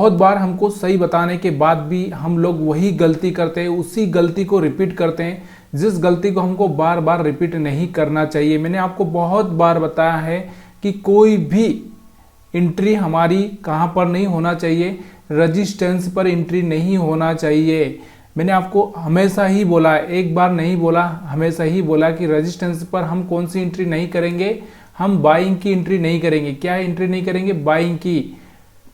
बहुत बार हमको सही बताने के बाद भी हम लोग वही गलती करते हैं, उसी गलती को रिपीट करते हैं, जिस गलती को हमको बार बार रिपीट नहीं करना चाहिए। मैंने आपको बहुत बार बताया है कि कोई भी एंट्री हमारी कहाँ पर नहीं होना चाहिए, रेजिस्टेंस पर एंट्री नहीं होना चाहिए। मैंने आपको हमेशा ही बोला, एक बार नहीं बोला, हमेशा ही बोला कि रेजिस्टेंस पर हम कौन सी एंट्री नहीं करेंगे, हम बाइंग की एंट्री नहीं करेंगे। क्या एंट्री नहीं करेंगे? बाइंग की,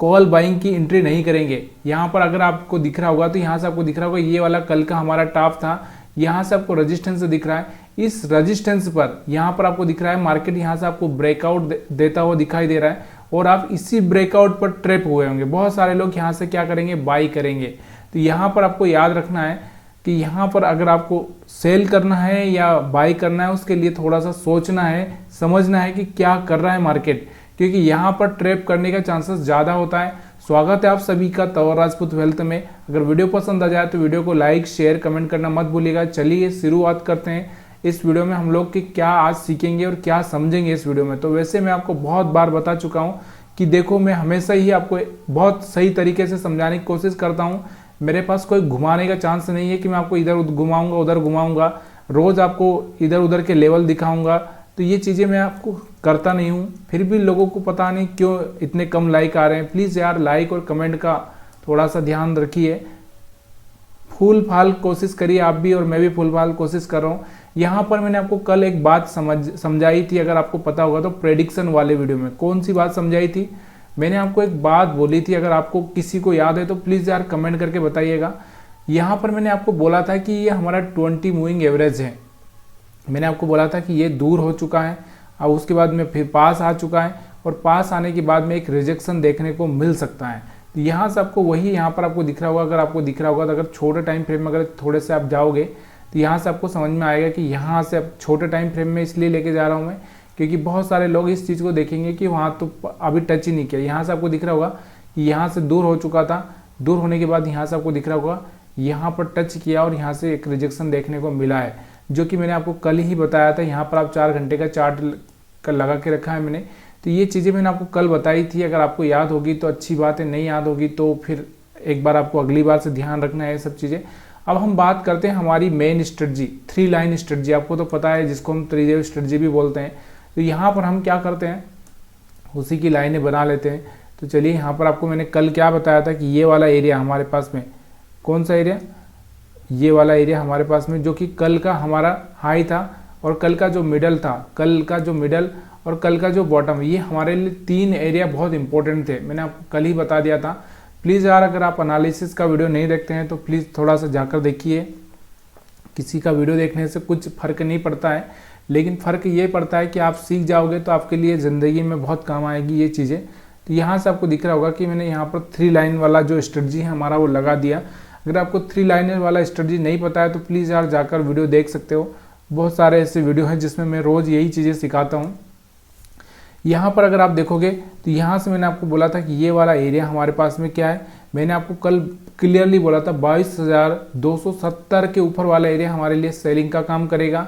कॉल बाइंग की एंट्री नहीं करेंगे। यहाँ पर अगर आपको दिख रहा होगा तो यहाँ से आपको दिख रहा होगा ये वाला कल का हमारा टॉप था, यहाँ से आपको रेजिस्टेंस दिख रहा है। इस रेजिस्टेंस पर यहाँ पर आपको दिख रहा है मार्केट यहाँ से आपको ब्रेकआउट देता हुआ दिखाई दे रहा है और आप इसी ब्रेकआउट पर ट्रैप हुए होंगे। बहुत सारे लोग यहाँ से क्या करेंगे? बाई करेंगे। तो यहाँ पर आपको याद रखना है कि यहाँ पर अगर आपको सेल करना है या बाई करना है, उसके लिए थोड़ा सा सोचना है, समझना है कि क्या कर रहा है मार्केट, क्योंकि यहाँ पर ट्रैप करने का चांसेस ज़्यादा होता है। स्वागत है आप सभी का तंवर राजपूत वेल्थ में। अगर वीडियो पसंद आ जाए तो वीडियो को लाइक शेयर कमेंट करना मत भूलिएगा। चलिए शुरुआत करते हैं। इस वीडियो में हम लोग कि क्या आज सीखेंगे और क्या समझेंगे इस वीडियो में। तो वैसे मैं आपको बहुत बार बता चुका हूँ कि देखो, मैं हमेशा ही आपको बहुत सही तरीके से समझाने की कोशिश करता हूँ। मेरे पास कोई घुमाने का चांस नहीं है कि मैं आपको इधर घुमाऊंगा उधर घुमाऊंगा, रोज़ आपको इधर उधर के लेवल दिखाऊंगा। तो ये चीज़ें मैं आपको करता नहीं हूँ। फिर भी लोगों को पता नहीं क्यों इतने कम लाइक आ रहे हैं। प्लीज़ यार लाइक और कमेंट का थोड़ा सा ध्यान रखिए। फूल फाल कोशिश करिए आप भी और मैं भी फूल फाल कोशिश कर रहा हूँ। यहाँ पर मैंने आपको कल एक बात समझाई थी, अगर आपको पता होगा तो, प्रेडिक्शन वाले वीडियो में। कौन सी बात समझाई थी? मैंने आपको एक बात बोली थी, अगर आपको किसी को याद है तो प्लीज़ यार कमेंट करके बताइएगा। यहाँ पर मैंने आपको बोला था कि ये हमारा 20 मूविंग एवरेज है। मैंने आपको बोला था कि ये दूर हो चुका है, अब उसके बाद में फिर पास आ चुका है और पास आने के बाद में एक रिजेक्शन देखने को मिल सकता है। तो यहाँ से आपको वही यहाँ पर आपको दिख रहा होगा। अगर आपको दिख रहा होगा तो अगर छोटे टाइम फ्रेम में अगर थोड़े से आप जाओगे तो यहाँ से आपको समझ में आएगा कि यहाँ से अब छोटे टाइम फ्रेम में इसलिए लेके जा रहा हूँ मैं, क्योंकि बहुत सारे लोग इस चीज़ को देखेंगे कि वहाँ तो अभी टच ही नहीं किया। यहाँ से आपको दिख रहा होगा कि यहाँ से दूर हो चुका था, दूर होने के बाद यहाँ से आपको दिख रहा होगा यहाँ पर टच किया और यहाँ से एक रिजेक्शन देखने को मिला है, जो कि मैंने आपको कल ही बताया था। यहाँ पर आप 4 घंटे का चार्ट लगा के रखा है मैंने। तो ये चीज़ें मैंने आपको कल बताई थी। अगर आपको याद होगी तो अच्छी बात है, नहीं याद होगी तो फिर एक बार आपको अगली बार से ध्यान रखना है ये सब चीज़ें। अब हम बात करते हैं हमारी मेन स्ट्रेटजी, 3 लाइन स्ट्रेटजी। आपको तो पता है, जिसको हम त्रिदेव स्ट्रेटजी भी बोलते हैं। तो यहाँ पर हम क्या करते हैं, उसी की लाइनें बना लेते हैं। तो चलिए, यहाँ पर आपको मैंने कल क्या बताया था कि ये वाला एरिया हमारे पास में, कौन सा एरिया? ये वाला एरिया हमारे पास में, जो कि कल का हमारा हाई था और कल का जो मिडल था, कल का जो मिडल और कल का जो बॉटम, ये हमारे लिए 3 एरिया बहुत इंपॉर्टेंट थे। मैंने आपको कल ही बता दिया था। प्लीज़ यार अगर आप एनालिसिस का वीडियो नहीं देखते हैं तो प्लीज़ थोड़ा सा जाकर देखिए। किसी का वीडियो देखने से कुछ फ़र्क नहीं पड़ता है, लेकिन फ़र्क ये पड़ता है कि आप सीख जाओगे तो आपके लिए ज़िंदगी में बहुत काम आएगी ये चीज़ें। तो यहाँ से आपको दिख रहा होगा कि मैंने यहाँ पर 3 लाइन वाला जो स्ट्रेटजी है हमारा वो लगा दिया। अगर आपको 3 लाइन वाला स्ट्रेटजी नहीं पता है तो प्लीज़ यार जाकर वीडियो देख सकते हो। बहुत सारे ऐसे वीडियो हैं जिसमें मैं रोज़ यही चीज़ें सिखाता हूँ। यहाँ पर अगर आप देखोगे तो यहाँ से मैंने आपको बोला था कि ये वाला एरिया हमारे पास में क्या है। मैंने आपको कल क्लियरली बोला था 22,270 के ऊपर वाला एरिया हमारे लिए सेलिंग का काम करेगा,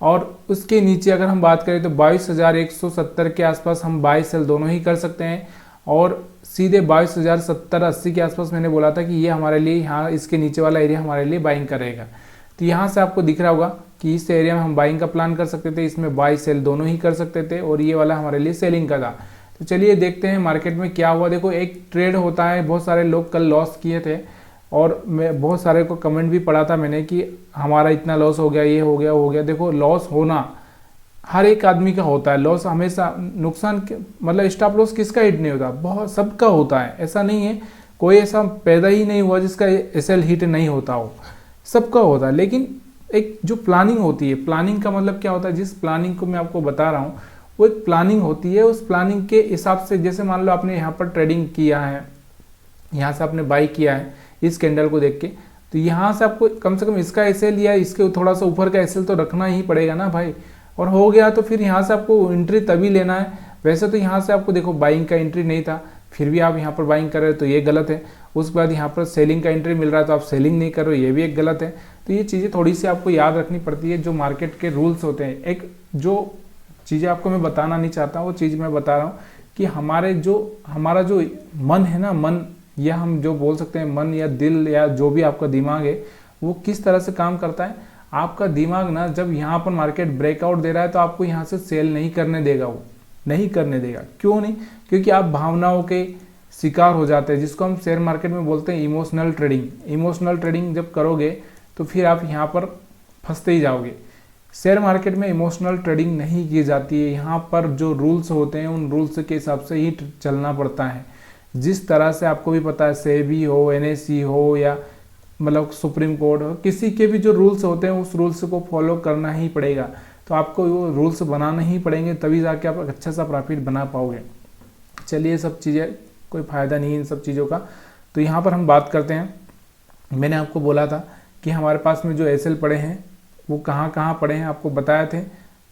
और उसके नीचे अगर हम बात करें तो 22,170 के आसपास हम बाई सेल दोनों ही कर सकते हैं, और सीधे 22,070-80 के आसपास मैंने बोला था कि ये हमारे लिए यहाँ इसके नीचे वाला एरिया हमारे लिए बाइंग करेगा। तो यहाँ से आपको दिख रहा होगा कि इस एरिया में हम बाइंग का प्लान कर सकते थे, इसमें बाई सेल दोनों ही कर सकते थे, और ये वाला हमारे लिए सेलिंग का था। तो चलिए देखते हैं मार्केट में क्या हुआ। देखो, एक ट्रेड होता है, बहुत सारे लोग कल लॉस किए थे और मैं बहुत सारे को कमेंट भी पढ़ा था मैंने कि हमारा इतना लॉस हो गया, ये हो गया, वो हो गया। देखो, लॉस होना हर एक आदमी का होता है। लॉस हमेशा, नुकसान मतलब स्टॉप लॉस किसका हिट नहीं होता? बहुत सबका होता है। ऐसा नहीं है, कोई ऐसा पैदा ही नहीं हुआ जिसका एसएल हिट नहीं होता हो, सबका होता है। लेकिन एक जो प्लानिंग होती है, प्लानिंग का मतलब क्या होता है? जिस प्लानिंग को मैं आपको बता रहा हूँ वो एक प्लानिंग होती है। उस प्लानिंग के हिसाब से, जैसे मान लो आपने यहाँ पर ट्रेडिंग किया है, यहाँ से आपने बाई किया है इस कैंडल को देख के, तो यहाँ से आपको कम से कम इसका एसएल या इसके थोड़ा सा ऊपर का एसएल तो रखना ही पड़ेगा ना भाई। और हो गया तो फिर यहाँ से आपको एंट्री तभी लेना है। वैसे तो यहाँ से आपको देखो बाइंग का एंट्री नहीं था, फिर भी आप यहाँ पर बाइंग कर रहे हो तो ये गलत है। उसके बाद यहाँ पर सेलिंग का एंट्री मिल रहा है तो आप सेलिंग नहीं कर रहे हो, ये भी एक गलत है। तो ये चीज़ें थोड़ी सी आपको याद रखनी पड़ती है, जो मार्केट के रूल्स होते हैं। एक जो चीज़ें आपको मैं बताना नहीं चाहता वो चीज़ मैं बता रहा हूँ कि हमारा जो मन है ना, मन या हम जो बोल सकते हैं मन या दिल या जो भी आपका दिमाग है वो किस तरह से काम करता है। आपका दिमाग ना जब यहाँ पर मार्केट ब्रेकआउट दे रहा है तो आपको यहाँ से सेल नहीं करने देगा, वो नहीं करने देगा। क्यों नहीं? क्योंकि आप भावनाओं के शिकार हो जाते हैं, जिसको हम शेयर मार्केट में बोलते हैं इमोशनल ट्रेडिंग। इमोशनल ट्रेडिंग जब करोगे तो फिर आप यहाँ पर फंसते ही जाओगे। शेयर मार्केट में इमोशनल ट्रेडिंग नहीं की जाती है। यहाँ पर जो रूल्स होते हैं उन रूल्स के हिसाब से ही चलना पड़ता है। जिस तरह से आपको भी पता है सेबी हो, एनएसई हो या मतलब सुप्रीम कोर्ट हो, किसी के भी जो रूल्स होते हैं उस रूल्स को फॉलो करना ही पड़ेगा। तो आपको वो रूल्स बनाना ही पड़ेंगे, तभी जाके आप अच्छा सा प्रॉफिट बना पाओगे। चलिए, सब चीज़ें कोई फ़ायदा नहीं है इन सब चीज़ों का। तो यहाँ पर हम बात करते हैं। मैंने आपको बोला था कि हमारे पास में जो एसएल पड़े हैं वो कहाँ कहाँ पड़े हैं, आपको बताए थे।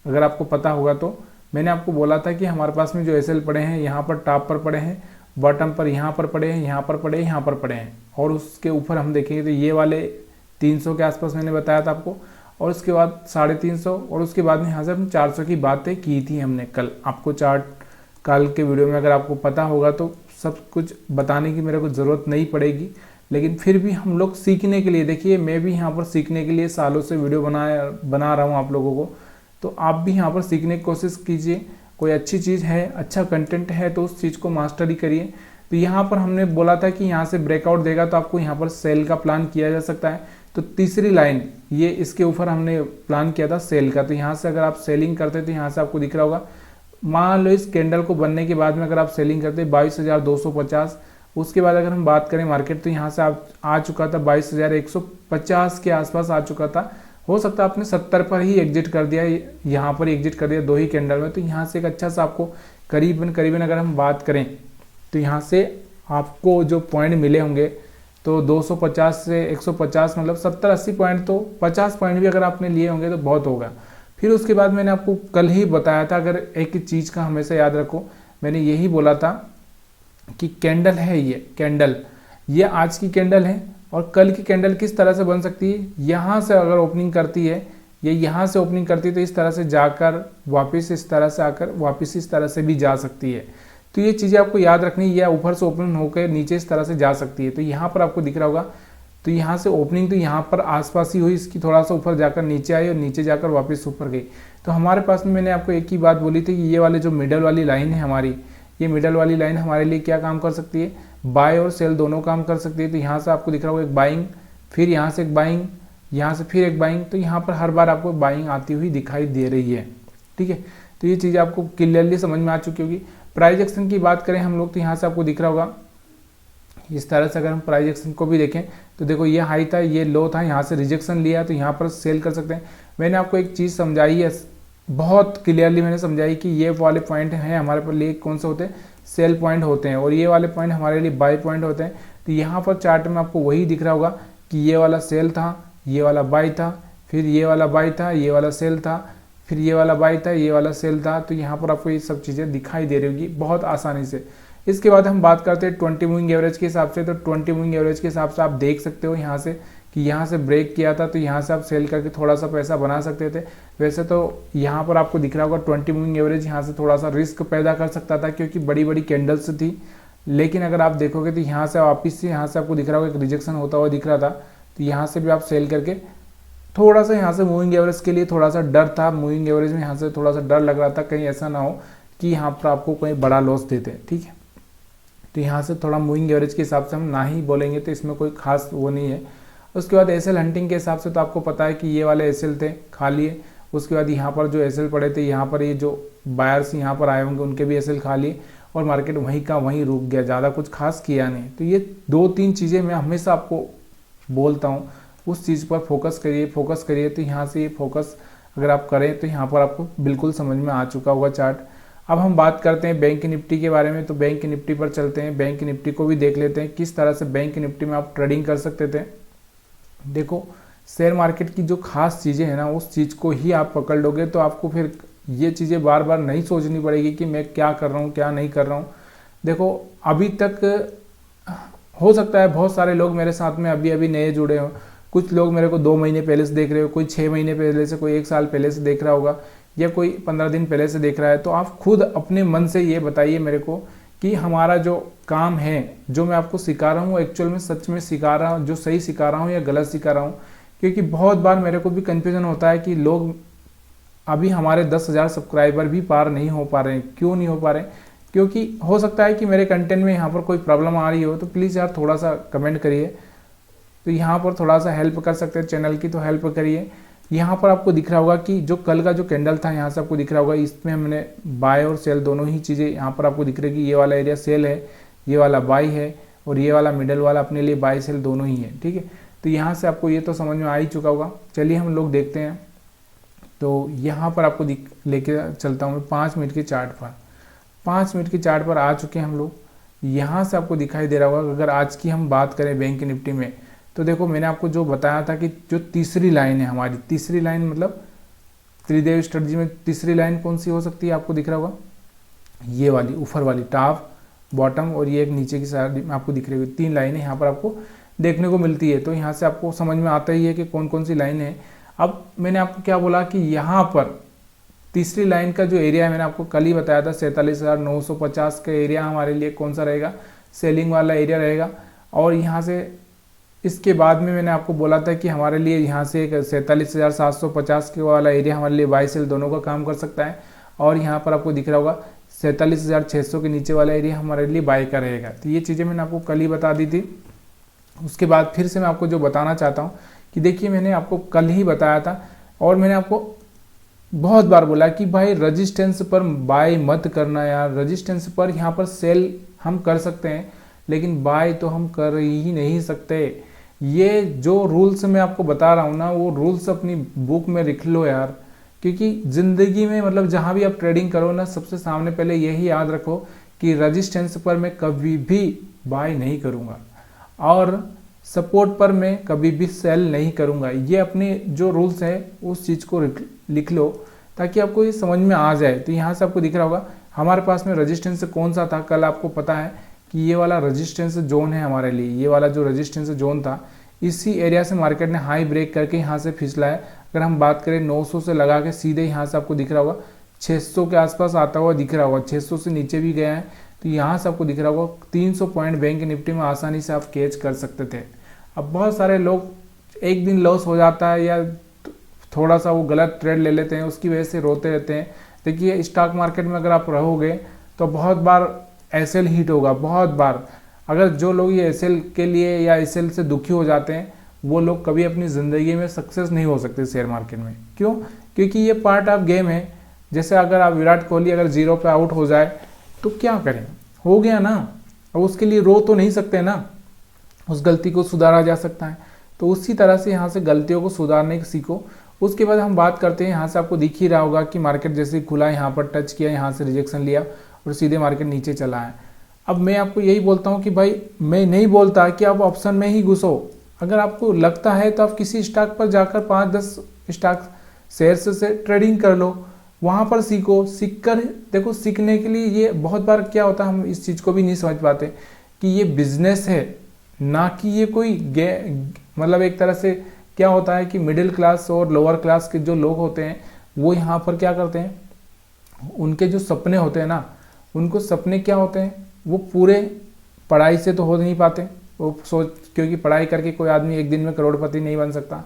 अगर आपको पता होगा तो मैंने आपको बोला था कि हमारे पास में जो एसएल पड़े हैं यहाँ पर टॉप पर पड़े हैं, बॉटम पर यहाँ पर पड़े हैं, यहाँ पर पड़े हैं, यहाँ पर पड़े हैं, और उसके ऊपर हम देखेंगे तो ये वाले 300 के आसपास मैंने बताया था आपको, और उसके बाद 350, और उसके बाद में यहाँ से हम 400 की बातें की थी हमने कल। आपको चार्ट कल के वीडियो में अगर आपको पता होगा तो सब कुछ बताने की मेरे को ज़रूरत नहीं पड़ेगी, लेकिन फिर भी हम लोग सीखने के लिए, देखिए मैं भी यहाँ पर सीखने के लिए सालों से वीडियो बना रहा हूँ आप लोगों को। तो आप भी यहाँ पर सीखने की कोशिश कीजिए। कोई अच्छी चीज़ है, अच्छा कंटेंट है तो उस चीज़ को मास्टरी करिए। तो यहाँ पर हमने बोला था कि यहाँ से ब्रेकआउट देगा तो आपको यहाँ पर सेल का प्लान किया जा सकता है। तो तीसरी लाइन ये इसके ऊपर हमने प्लान किया था सेल का। तो यहाँ से अगर आप सेलिंग करते तो यहाँ से आपको दिख रहा होगा, मान लो इस कैंडल को बनने के बाद में अगर आप सेलिंग करते 22,250, उसके बाद अगर हम बात करें मार्केट तो यहाँ से आप आ चुका था 22,150 के आसपास आ चुका था। हो सकता है आपने 70 पर ही एग्जिट कर दिया, यहाँ पर एग्जिट कर दिया 2 ही कैंडल में। तो यहाँ से एक अच्छा सा आपको करीबन अगर हम बात करें तो यहाँ से आपको जो पॉइंट मिले होंगे तो 250 से 150 मतलब 70-80 पॉइंट, तो 50 पॉइंट भी अगर आपने लिए होंगे तो बहुत होगा। फिर उसके बाद मैंने आपको कल ही बताया था, अगर एक चीज़ का हमेशा याद रखो, मैंने यही बोला था कि कैंडल है, ये कैंडल ये आज की कैंडल है और कल की कैंडल किस तरह से बन सकती है। यहाँ से अगर ओपनिंग करती है या यहाँ से ओपनिंग करती है तो इस तरह से जाकर वापस इस तरह से आकर वापस इस तरह से भी जा सकती है। तो ये चीज़ें आपको याद रखनी है, या ऊपर से ओपनिंग होकर नीचे इस तरह से जा सकती है। तो यहाँ पर आपको दिख रहा होगा, तो यहाँ से ओपनिंग तो यहाँ पर आसपास ही हुई, इसकी थोड़ा सा ऊपर जाकर नीचे आई और नीचे जाकर वापस ऊपर गई। तो हमारे पास में मैंने आपको एक ही बात बोली थी कि ये वाले जो मिडल वाली लाइन है हमारी, ये मिडल वाली लाइन हमारे लिए क्या काम कर सकती है, बाय और सेल दोनों काम कर सकती है। तो यहाँ से आपको दिख रहा होगा एक बाइंग, फिर यहाँ से एक बाइंग, यहाँ से फिर एक बाइंग। तो यहाँ पर हर बार आपको बाइंग आती हुई दिखाई दे रही है। ठीक है, तो ये चीज़ आपको क्लियरली समझ में आ चुकी होगी। प्राइस एक्शन की बात करें हम लोग तो यहाँ से आपको दिख रहा होगा इस तरह से। अगर हम प्राइस एक्शन को भी देखें तो देखो ये हाई था, ये लो था, यहाँ से रिजेक्शन लिया तो यहाँ पर सेल कर सकते हैं। मैंने आपको एक चीज़ समझाई है, बहुत क्लियरली मैंने समझाई कि ये वाले पॉइंट हैं हमारे लिए कौन से होते हैं, सेल पॉइंट होते हैं, और ये वाले पॉइंट हमारे लिए बाय पॉइंट होते हैं। तो यहाँ पर चार्ट में आपको वही दिख रहा होगा कि ये वाला सेल था, ये वाला बाय था, फिर ये वाला बाय था, ये वाला सेल था, फिर ये वाला बाय था, ये वाला सेल था। तो यहाँ पर आपको ये सब चीज़ें दिखाई दे रही होगी बहुत आसानी से। इसके बाद हम बात करते हैं 20 मूविंग एवरेज के हिसाब से। तो 20 मूविंग एवरेज के हिसाब से आप देख सकते हो यहाँ से कि यहाँ से ब्रेक किया था तो यहाँ से आप सेल करके थोड़ा सा पैसा बना सकते थे। वैसे तो यहाँ पर आपको दिख रहा होगा 20 मूविंग एवरेज यहाँ से थोड़ा सा रिस्क पैदा कर सकता था क्योंकि बड़ी बड़ी कैंडल्स थी, लेकिन अगर आप देखोगे तो यहाँ से वापिस से यहाँ से आपको दिख रहा होगा एक रिजेक्शन होता हुआ दिख रहा था। तो यहाँ से भी आप सेल करके थोड़ा सा यहाँ से मूविंग एवरेज के लिए थोड़ा सा डर था, मूविंग एवरेज में यहाँ से थोड़ा सा डर लग रहा था कहीं ऐसा ना हो कि यहाँ पर आपको कोई बड़ा लॉस देते। ठीक है, तो यहाँ से थोड़ा मूविंग एवरेज के हिसाब से हम ना ही बोलेंगे, तो इसमें कोई खास वो नहीं है। उसके बाद एसएल हंटिंग के हिसाब से तो आपको पता है कि ये वाले एसएल थे खा लिए। उसके बाद यहाँ पर जो एसएल पड़े थे, यहाँ पर ये जो बायर्स यहाँ पर आए होंगे उनके भी एसएल खा लिए और मार्केट वहीं का वहीं रुक गया, ज़्यादा कुछ खास किया नहीं। तो ये 2-3 चीज़ें मैं हमेशा आपको बोलता हूँ, उस चीज़ पर फोकस करिए। तो यहाँ से ये फोकस अगर आप करें तो यहाँ पर आपको बिल्कुल समझ में आ चुका होगा चार्ट। अब हम बात करते हैं बैंक निफ्टी के बारे में। तो बैंक निफ्टी पर चलते हैं, बैंक निफ्टी को भी देख लेते हैं किस तरह से बैंक निफ्टी में आप ट्रेडिंग कर सकते थे। देखो, शेयर मार्केट की जो खास चीज़ें हैं ना, उस चीज़ को ही आप पकड़ लोगे तो आपको फिर ये चीज़ें बार बार नहीं सोचनी पड़ेगी कि मैं क्या कर रहा हूँ क्या नहीं कर रहा हूँ। देखो, अभी तक हो सकता है बहुत सारे लोग मेरे साथ में अभी नए जुड़े हों, कुछ लोग मेरे को 2 महीने पहले से देख रहे हो, कोई 6 महीने पहले से, कोई 1 साल पहले से देख रहा होगा, या कोई 15 दिन पहले से देख रहा है। तो आप खुद अपने मन से ये बताइए मेरे को कि हमारा जो काम है, जो मैं आपको सिखा रहा हूँ एक्चुअल में सच में सिखा रहा हूँ, जो सही सिखा रहा हूँ या गलत सिखा रहा हूँ। क्योंकि बहुत बार मेरे को भी कन्फ्यूज़न होता है कि लोग अभी हमारे 10,000 सब्सक्राइबर भी पार नहीं हो पा रहे हैं। क्यों नहीं हो पा रहे हैं? क्योंकि हो सकता है कि मेरे कंटेंट में यहाँ पर कोई प्रॉब्लम आ रही हो, तो प्लीज़ यार थोड़ा सा कमेंट करिए। तो यहाँ पर थोड़ा सा हेल्प कर सकते हैं चैनल की, तो हेल्प करिए। यहाँ पर आपको दिख रहा होगा कि जो कल का जो कैंडल था, यहाँ से आपको दिख रहा होगा, इसमें हमने बाय और सेल दोनों ही चीज़ें यहाँ पर आपको दिख रही है कि ये वाला एरिया सेल है, ये वाला बाय है, और ये वाला मिडल वाला अपने लिए बाय सेल दोनों ही है। ठीक है, तो यहाँ से आपको ये तो समझ में आ ही चुका होगा। चलिए हम लोग देखते हैं। तो यहाँ पर आपको लेके चलता हूँ मैं 5 मिनट के चार्ट पर। 5 मिनट के चार्ट पर आ चुके हैं हम लोग। यहाँ से आपको दिखाई दे रहा होगा, अगर आज की हम बात करें बैंक निफ्टी में, तो देखो मैंने आपको जो बताया था कि जो तीसरी लाइन है हमारी, तीसरी लाइन मतलब त्रिदेव स्ट्रेटजी में तीसरी लाइन कौन सी हो सकती है, आपको दिख रहा होगा ये वाली ऊपर वाली, टॉप बॉटम और ये एक नीचे की साइड आपको दिख रही होगी। 3 लाइनें यहाँ पर आपको देखने को मिलती है। तो यहाँ से आपको समझ में आता ही है कि कौन कौन सी लाइन है। अब मैंने आपको क्या बोला कि यहाँ पर तीसरी लाइन का जो एरिया है, मैंने आपको कल ही बताया था 47,950 का एरिया हमारे लिए कौन सा रहेगा, सेलिंग वाला एरिया रहेगा। और यहाँ से इसके बाद में मैंने आपको बोला था कि हमारे लिए यहाँ से एक 47,750 के वाला एरिया हमारे लिए बाय सेल दोनों का काम कर सकता है। और यहाँ पर आपको दिख रहा होगा 47,600 के नीचे वाला एरिया हमारे लिए बाय का रहेगा। तो ये चीज़ें मैंने आपको कल ही बता दी थी। उसके बाद फिर से मैं आपको जो बताना चाहता हूँ कि देखिए मैंने आपको कल ही बताया था, और मैंने आपको बहुत बार बोला कि भाई रजिस्टेंस पर बाय मत करना यार। रजिस्टेंस पर यहाँ पर सेल हम कर सकते हैं, लेकिन बाय तो हम कर ही नहीं सकते। ये जो रूल्स मैं आपको बता रहा हूँ ना, वो रूल्स अपनी बुक में लिख लो यार। क्योंकि ज़िंदगी में मतलब जहाँ भी आप ट्रेडिंग करो ना, सबसे सामने पहले यही याद रखो कि रजिस्टेंस पर मैं कभी भी बाय नहीं करूँगा, और सपोर्ट पर मैं कभी भी सेल नहीं करूँगा। ये अपने जो रूल्स है उस चीज़ को लिख लो, ताकि आपको ये समझ में आ जाए। तो यहाँ से आपको दिख रहा होगा हमारे पास में रजिस्टेंस कौन सा था, कल आपको पता है कि ये वाला रेजिस्टेंस जोन है हमारे लिए। ये वाला जो रेजिस्टेंस जोन था, इसी एरिया से मार्केट ने हाई ब्रेक करके यहाँ से फिसला है। अगर हम बात करें 900 से लगा के सीधे यहाँ से आपको दिख रहा होगा 600 के आसपास आता हुआ दिख रहा होगा, 600 से नीचे भी गया है। तो यहाँ से आपको दिख रहा होगा 300 पॉइंट बैंक निफ्टी में आसानी से आप कैच कर सकते थे। अब बहुत सारे लोग एक दिन लॉस हो जाता है या थोड़ा सा वो गलत ट्रेड ले लेते हैं, उसकी वजह से रोते रहते हैं। देखिए स्टॉक मार्केट में अगर आप रहोगे तो बहुत बार एसएल हिट होगा, बहुत बार। अगर जो लोग ये एसएल के लिए या एसएल से दुखी हो जाते हैं, वो लोग कभी अपनी ज़िंदगी में सक्सेस नहीं हो सकते शेयर मार्केट में। क्यों? क्योंकि ये पार्ट ऑफ गेम है। जैसे अगर आप विराट कोहली अगर 0 पे आउट हो जाए तो क्या करें, हो गया ना। अब उसके लिए रो तो नहीं सकते ना, उस गलती को सुधारा जा सकता है। तो उसी तरह से यहाँ से गलतियों को सुधारने की सीखो। उसके बाद हम बात करते हैं, यहाँ से आपको दिख ही रहा होगा कि मार्केट जैसे खुला, यहाँ पर टच किया, यहाँ से रिजेक्शन लिया और सीधे मार्केट नीचे चला है। अब मैं आपको यही बोलता हूँ कि भाई मैं नहीं बोलता कि आप ऑप्शन में ही घुसो। अगर आपको लगता है तो आप किसी स्टॉक पर जाकर 5-10 स्टॉक शेयर से ट्रेडिंग कर लो, वहाँ पर सीखो। सीख कर देखो, सीखने के लिए ये बहुत बार क्या होता है, हम इस चीज़ को भी नहीं समझ पाते कि ये बिजनेस है, ना कि ये कोई मतलब एक तरह से क्या होता है कि मिडिल क्लास और लोअर क्लास के जो लोग होते हैं वो यहाँ पर क्या करते हैं, उनके जो सपने होते हैं ना, उनको सपने क्या होते हैं, वो पूरे पढ़ाई से तो हो नहीं पाते। वो क्योंकि पढ़ाई करके कोई आदमी एक दिन में करोड़पति नहीं बन सकता।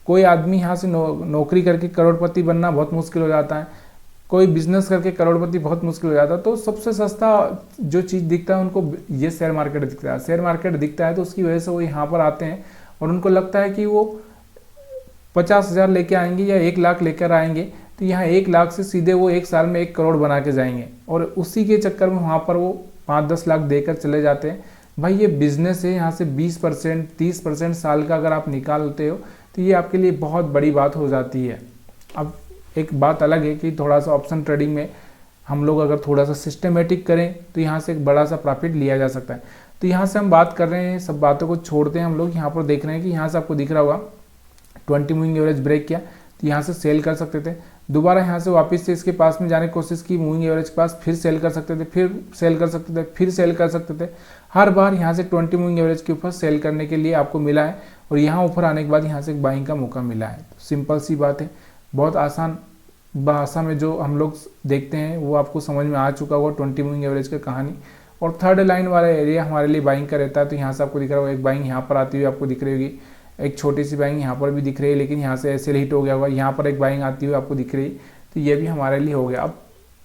कोई आदमी यहाँ से नौकरी करके करोड़पति बनना बहुत मुश्किल हो जाता है। कोई बिजनेस करके करोड़पति बहुत मुश्किल हो जाता है। तो सबसे सस्ता जो चीज़ दिखता है उनको, ये शेयर मार्केट दिखता है। शेयर मार्केट दिखता है तो उसकी वजह से वो यहाँ पर आते हैं और उनको लगता है कि वो 50,000 लेके आएंगे या 1 लाख लेकर आएंगे, तो यहाँ 1 लाख से सीधे वो 1 साल में 1 करोड़ बना के जाएंगे, और उसी के चक्कर में वहाँ पर वो 5-10 लाख देकर चले जाते हैं। भाई ये बिजनेस है, यहाँ से 20% 30% साल का अगर आप निकालते हो तो ये आपके लिए बहुत बड़ी बात हो जाती है। अब एक बात अलग है कि थोड़ा सा ऑप्शन ट्रेडिंग में हम लोग अगर थोड़ा सा सिस्टमेटिक करें तो यहाँ से एक बड़ा सा प्रॉफिट लिया जा सकता है। तो यहाँ से हम बात कर रहे हैं, सब बातों को छोड़ते हैं हम लोग। यहाँ पर देख रहे हैं कि यहाँ से आपको दिख रहा होगा 20 मूविंग एवरेज ब्रेक किया, तो यहाँ से सेल कर सकते थे। दोबारा यहाँ से वापस से इसके पास में जाने की कोशिश की, मूविंग एवरेज के पास, फिर सेल कर सकते थे, फिर सेल कर सकते थे, फिर सेल कर सकते थे। हर बार यहाँ से 20 मूविंग एवरेज के ऊपर सेल करने के लिए आपको मिला है, और यहाँ ऊपर आने के बाद यहाँ से एक बाइंग का मौका मिला है। सिंपल सी बात है, बहुत आसान भाषा में जो हम लोग देखते हैं वो आपको समझ में आ चुका होगा 20 मूविंग एवरेज की कहानी। और थर्ड लाइन वाला एरिया हमारे लिए बाइंग का रहता है। तो यहाँ से आपको दिख रहा होगा एक बाइंग यहाँ पर आती हुई आपको दिख रही होगी, एक छोटी सी बाइंग यहाँ पर भी दिख रही है, लेकिन यहाँ से ऐसे हिट हो गया होगा। यहाँ पर एक बाइंग आती हुई आपको दिख रही, तो ये भी हमारे लिए हो गया। अब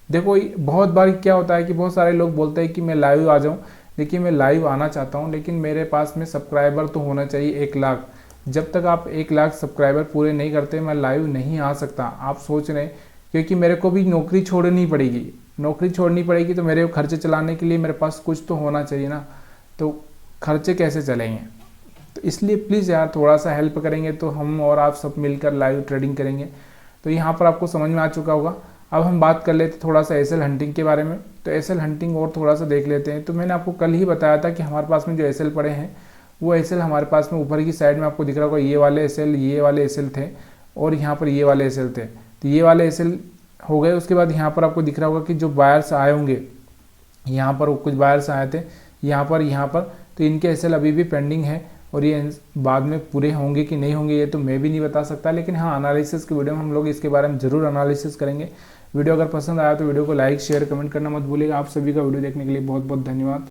देखो बहुत बार क्या होता है कि बहुत सारे लोग बोलते हैं कि मैं लाइव आ जाऊँ। देखिए मैं लाइव आना चाहता हूँ, लेकिन मेरे पास में सब्सक्राइबर तो होना चाहिए 1 लाख। जब तक आप 1 लाख सब्सक्राइबर पूरे नहीं करते मैं लाइव नहीं आ सकता। आप सोच रहे हैं, क्योंकि मेरे को भी नौकरी छोड़नी पड़ेगी। नौकरी छोड़नी पड़ेगी तो मेरे खर्चे चलाने के लिए मेरे पास कुछ तो होना चाहिए ना, तो खर्चे कैसे चलेंगे। तो इसलिए प्लीज़ यार थोड़ा सा हेल्प करेंगे तो हम और आप सब मिलकर लाइव ट्रेडिंग करेंगे। तो यहाँ पर आपको समझ में आ चुका होगा। अब हम बात कर लेते थोड़ा सा एसएल हंटिंग के बारे में। तो एसएल हंटिंग और थोड़ा सा देख लेते हैं। तो मैंने आपको कल ही बताया था कि हमारे पास में जो एसएल पड़े हैं वो एसएल हमारे पास में ऊपर की साइड में आपको दिख रहा होगा ये वाले एसएल थे, और यहाँ पर ये वाले एसएल थे। तो ये वाले एसएल हो गए। उसके बाद यहाँ पर आपको दिख रहा होगा कि जो बायर्स आए होंगे, यहाँ पर कुछ बायर्स आए थे यहाँ पर, तो इनके एसएल अभी भी पेंडिंग है, और ये बाद में पूरे होंगे कि नहीं होंगे ये तो मैं भी नहीं बता सकता। लेकिन हाँ, एनालिसिस की वीडियो में हम लोग इसके बारे में ज़रूर एनालिसिस करेंगे। वीडियो अगर पसंद आया तो वीडियो को लाइक शेयर कमेंट करना मत भूलिएगा। आप सभी का वीडियो देखने के लिए बहुत बहुत धन्यवाद।